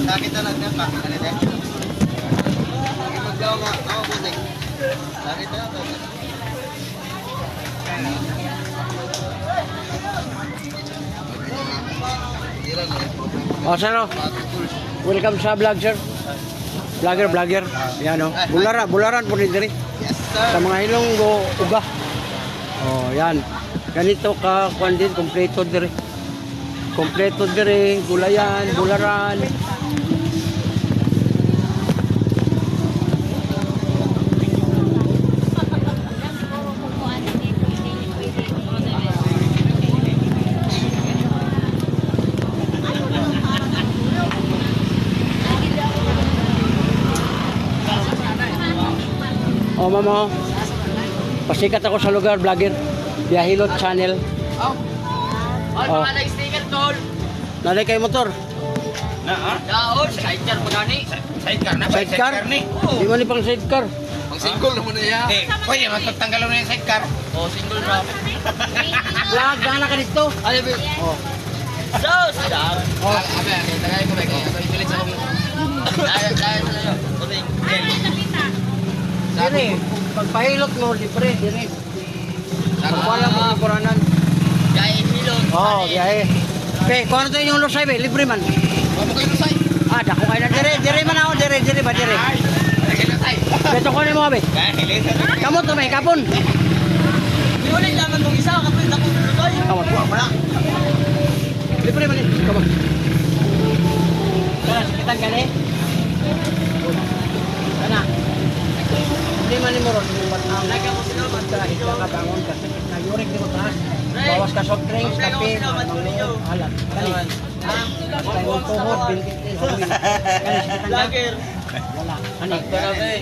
Sakit na lang na pa. Ano din? Maglaw nga. Oo, busik. Sakit na lang. O, sir, o. Welcome sa vlog, sir. Vlogger. Yan, o. Bularan po rin diri. Yes, Sa sir. mga Ilonggo, uga. O, yan. Ganito ka, kuwan din, kompleto diri. Kompleto diri, gulayan, bularan. O, mama, o. Pasikat ako sa lugar, vlogger. Biyahilot channel. Oh. Oh. Sticker tol. Nalay kay motor. Na, ha? Daon, sidecar po gani. Sidecar na ba? Sidecar? ni. Di man ni pang sidecar. Ang single naman na yan. Eh, pwede magtanggal mo na yung sidecar. Oh, single drop. Vlog, gana ka dito. Ano ba? Oh. Sos, dam. Oh. Abe, tagay ko ba? Kaya ipilit sa kong... Dahil sa kuting. Dire, pagpahilot mo, libre, dire. Wala mo ang kuranan. Gaya hilon. Oh, biyahe. Okay, kung ano to yung lusay, be, libre man. Huwag mo kayo lusay. Ah, dako kayo na, dire man ako, dire ba, dire. Ay, kayo lusay. Beto ko na mo, be. Kaya hilit. Kamot to, may kapon. Di ulit naman mong isa, kapit ako lutoy. Kamot, wala. Libre man, kamot. Kana, sakitan ka ni? Kana. Hindi man ni mo ron, yung batang. Lagyan ko sila, Dahil ka kabangon ka, sakit na yurik di mo taas. Bawas ka soft drinks, kape, halat. Kali. Basta yung tuhod, bintit din. Kali, sakitan ka. Lager. Wala. Ani.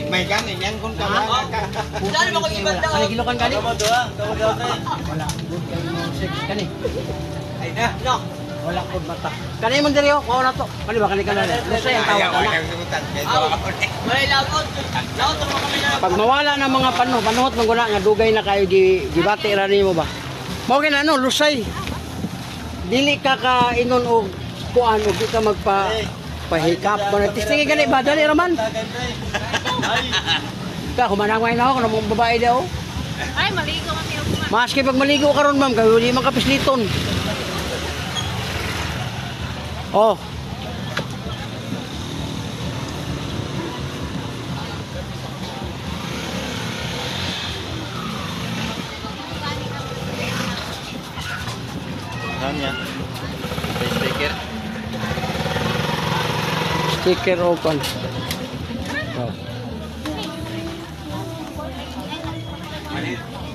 May ganin yan kung Ha? kabahan. Dali mo ko ibang daw. Kali kilokan kali? Doang. Wala. Good kayo mo six. Kani. Ay na. No. Wala ko mata. Kani mo diri ko na to. Kani ba kani ka na? Lusay ang tawag ka na. May lagot. Lagot mo kami na. Pag mawala ng mga panuhot mong guna nga dugay na kayo gibati ra nimo ba? Mao kay ano lusay. Dili ka ingon og kuan og di ka pahikap mo na tistingi gani ba dali raman. Ka humanang na ako ng babae daw. Ay, maligo kami ako. Maski pag maligo karon ma'am kay wali man ka pisliton. Oh. Kanya. Sticker. Sticker open. Oh.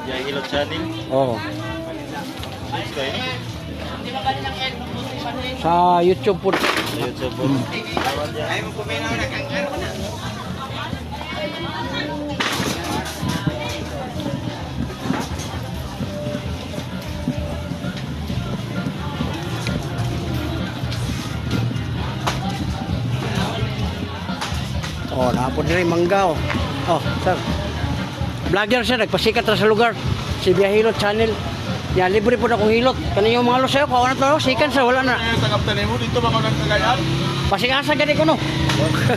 Yang hilot channel. Oh. Sa YouTube po. YouTube. Ay mo kumain na kang ano na. Oh, napod rin mangga oh. Oh, sir. Vlogger siya, nagpasikat ra sa lugar. Si Biyahilot channel. Yan, libre po na kong hilot. Kanina yung mga lusayo, kawan na to, sikan sa wala na. Tanggap tanin mo dito ba ko nang Cagayan? Pasikasa gani ko no.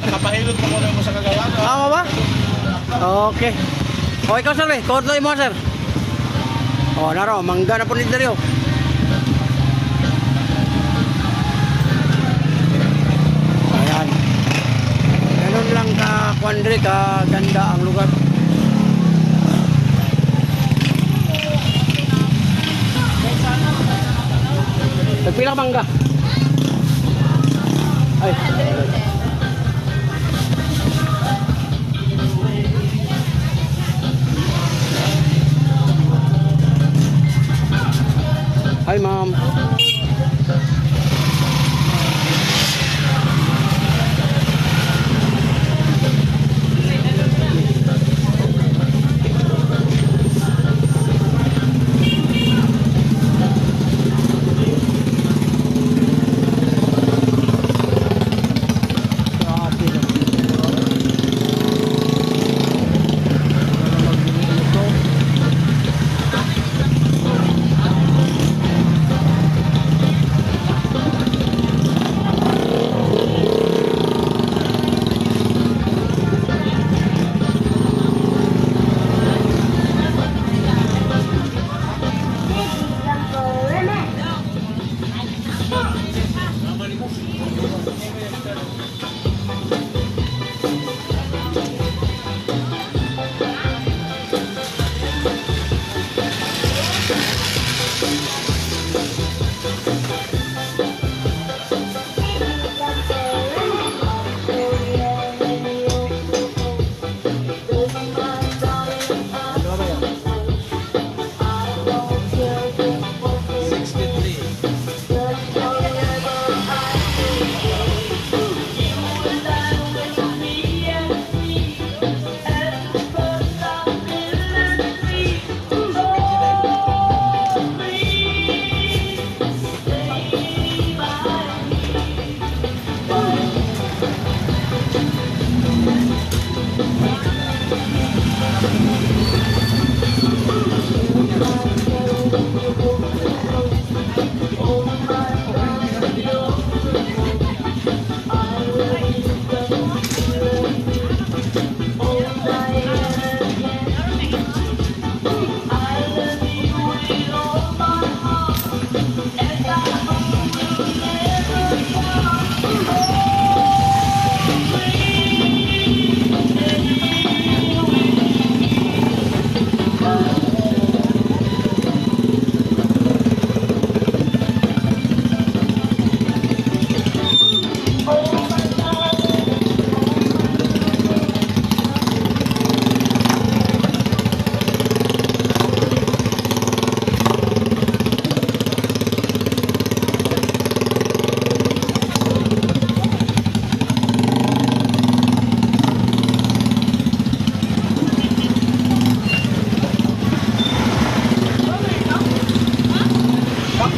Napahilot mo mo sa Cagayan. Tama ba? Okay. O, ikaw sir, kodloy mo sir. O, naro, mangga na po nito rin. Ayan. Ganun lang ka, Kwandre, ka ganda ang lugar. Nagpila ka mangga? Ay. Hi, ma'am.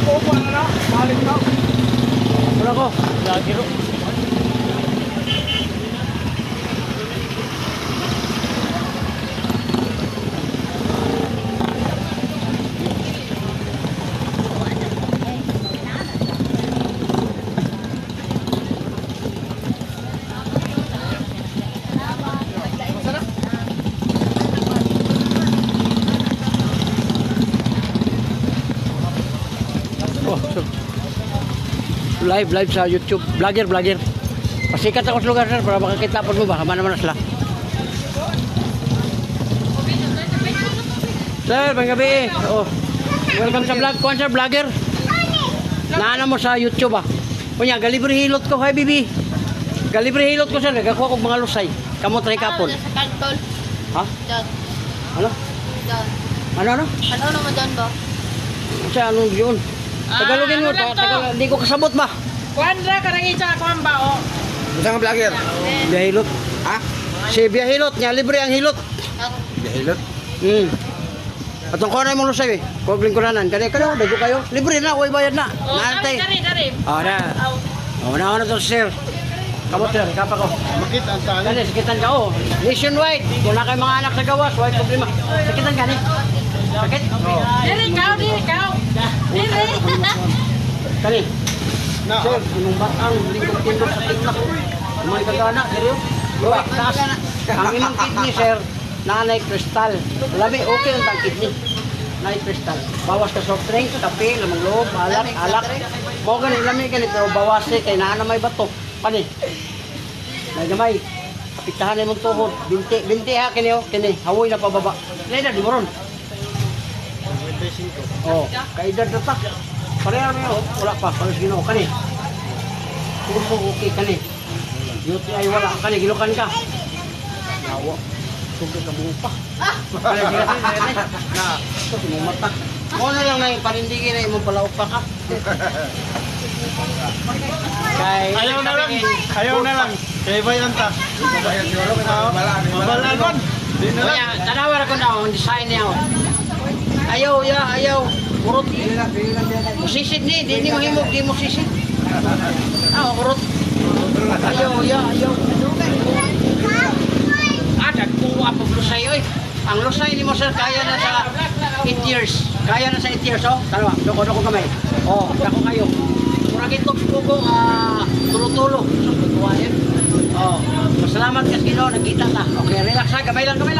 Upo na na. Balik na. Wala ko. Lagi ro. Oh, live sa YouTube. Vlogger. Pasikat ako sa lugar sir para makakita po mo ba. Hama naman na sila. Sir, may gabi. Oh. Welcome sa vlog. Kuhan sir, vlogger. Naana mo sa YouTube ah. Kunya, galibre hilot ko. Hi, bibi. Galibre hilot ko sir. Nagakuha ko mga lusay. Kamot rin kapon. Sa kantol. Ha? Doon. Ano? Doon. Ano? Ano naman doon ba? Sa anong yun? Tagalogin mo. ano lang to? Hindi ko kasabot ba? Kuan ra karang isa kuan ba o. Isang vlogger. Biyahilot. Ha? Si Biyahilot. Niya libre ang hilot. Ako. Gahilot. Atong ko na yung lusay eh. Huwag lingkuranan. Kaya dago kayo. Libre na. Huwag bayad na. Oh, Naantay. dari. Oh, na. Oh, na to sir. Kamot sir. Kapa ko. Makita ang tali. Kani, sakitan ka oh. Nationwide. Kung na kayo mga anak sa gawas, huwag problema. Sakitan ka ni. Sakit? Diri ka. Diri. Kani. Na. Sir, anong batang lingkod-tindog sa tiknak? Umay kagana, seryo? Luwa, taas. Ang imong kidney, sir, nanay kristal. Labi, okay ang tang kidney. Nanay kristal. Bawas ka soft drink, kape, lamang loob, alak. Mo ganit, lami ganit, pero bawas eh, kay naan na may bato. Pani. May gamay. Kapitahan na mong tuhod. Binti ha, kini, hawoy na pababa. Leda, di mo ron. Oh, kaedad na ta. Pareha mo wala pa, palos ginoo kani. Puso okay kani. UTI wala kani, gilukan ka. Yawa. Sugod ka mo pa. Kani kani. Na, ito mata. Mo na lang na panindigin na imong palaok pa ka. Kay Ayaw na lang. Kaya ba yan ta? Mabalagon. Di na lang. Kaya tanawar ko na ang design niya. Ayaw. Kurot. Musisid ni, di mo himog, di mo sisid. Kurot. Ayaw. Nagkuha po lusay, oy. Ang lusay ni mo sir, kaya na sa 8 years. Kaya na sa 8 years, oh. Tanawa, doko kamay. Oh, dako kayo. Murag itok sugo, tulo-tulo. Kuwain. Oh, masalamat kasi Ginoo, nagkita ta. Okay, relax ha, gamay lang. Gamay.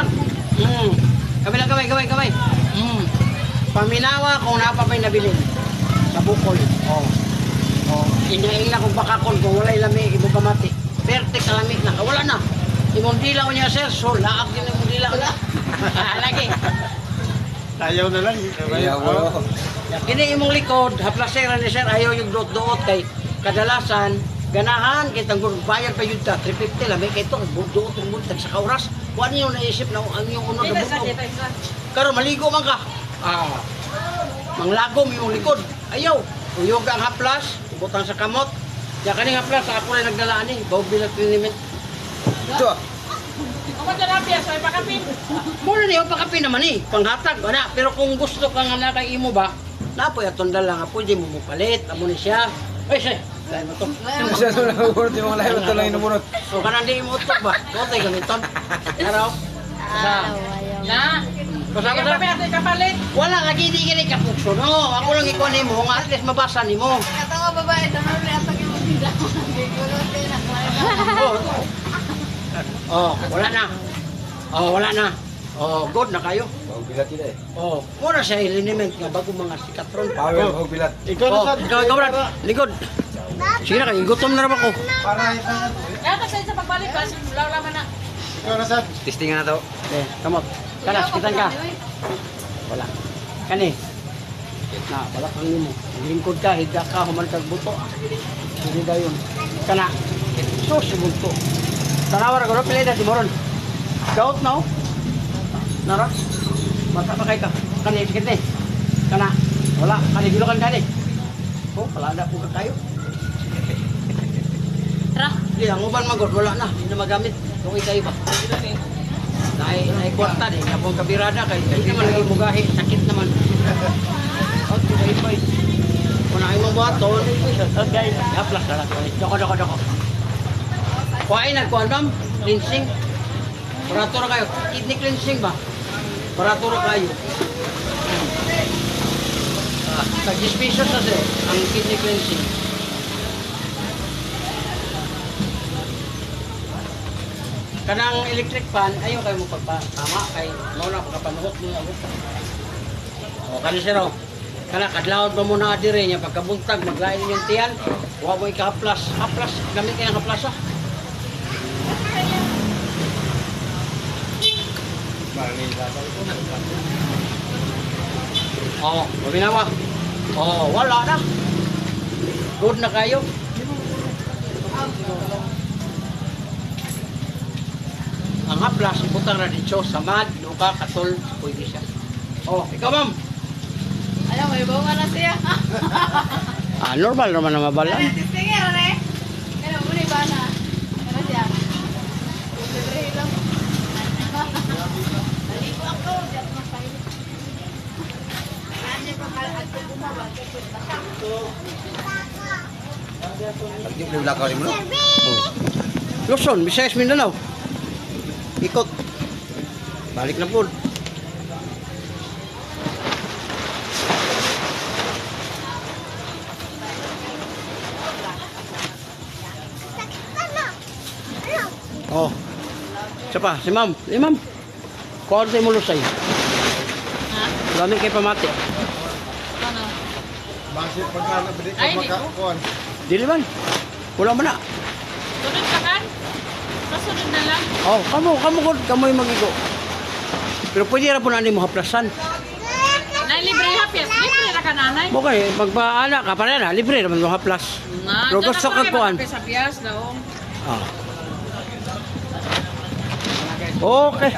Paminawa kung napapay nabilin sa bukol. Inaila kung bakakon kung walay lami ibo kamati. Perte kalami na wala na. Imong dila ko niya sir, so laak din imong dila ko na. Lagi. Ayaw na lang. Kini imong likod, haplaseran ni sir ayaw yung dot-dot kay kadalasan ganahan kitang bayad pa yun ta 350 lami kay to duot mo sa kauras. Wa niyo naisip na ang yung uno na buko. Karon maligo man ka. Manglagom yung likod. Ayaw. Uyog ang haplas, butang sa kamot. Ya kaning haplas ako rin nagdalaan ni, bawg bilang pinimit. Ito. Ako dyan apia, so ipakapin. Muna niyo pakapin naman eh, panghatag ana. Pero kung gusto ka nga na kay imo ba, napoy atong dala nga pwede mo mupalit, amo ni siya. Ay siya, dahil mo to. Siya sa nagurot yung mga lahat ito lang inubunot. So kanang di mo utok ba? Kotay gamiton. Araw. Sa Na. Pasama Kaya na. pa natin kapalit. Wala lagi di gini kapukso no. Ako lang ikaw nimo nga at least mabasa nimo. Ito nga babae, tanong na ito yung bida. Gigulote na. Wala na. Good na kayo. Bilat yun eh. Muna siya iliniment nga bago mga sikatron. Power, bilat. Ikaw na sa. Ikaw Brad. Lingkod. Sige na kayo, gutom na naman ko. Para Kaya kasi sa pagbalik, kasi laman na. ikaw na sa. Testingan na to. Kamot. Kanas, kitan ka. Wala. Kani. Na, wala kang nimo. Lingkod ka, higa ka, humalikag buto. Hindi dayon. Kana. So, sibunto. Tanawar ko, pilay na, timoron. Gaot na, Nara. Bata pa kay ka. Kani, sikit ni. Kana. Wala. Kani, gilukan ka ni. Wala na po ka kayo. Tara. Hindi, ang uban magod, wala na. Hindi na magamit. Kung kayo ba? Naikwarta din. Kapong kabirada kay hindi naman lagi mugahi. Sakit naman. Okay, bye. buhaton. Okay, haplas na lang. Doko. Kuhain na, kuhaan ma'am. Cleansing. Parato na kayo. Kidney cleansing ba? Parato na kayo. Tag 10 pesos na sir, ang kidney cleansing. Kanang electric fan, ayaw kayo mo pagpatama kay mauna pagkapanuhot mo ako. O kani sir o. Kana kadlawod ba muna adire niya pagkabuntag maglain yung tiyan. Wa mo ika-haplas. Haplas, gamit kaya ng haplas ah. Oh, ginawa. Oh, wala na. Good na kayo. Ang haplas, ibutang na dito sa mad, luka, katol, pwede siya. Oh, ikaw ma'am. Ayaw, may bunga na siya. Normal naman na mabalan. Testing yan, re. Ano, muna ba na? Ano siya? Libre lang. Naligo ako. Diyan mo tayo. Ano pa pala at gumawa? Pag-yung lakaw mo. Luzon, Visayas, Mindanao. Ikot. Balik na po. Oh. Siya pa, si ma'am. Si ma'am. Kuhaan tayo mo lusay. Dami kay pamati. Ano? Bangsit pagka nabili ko Ay, di ko. makakuan. Dili man. Wala man na. Sunod ka kan? Kasunod na lang. Oh, kamo'y magigo. Pero pwede ra po na mo haplasan. Nay, libre hapyas. Libre na ka nanay. Okay, magpaana ka pa rin ha. Libre naman mo haplas. Na, Pero gusto ka kuhaan. Sa piyas daw. Ah. Okay.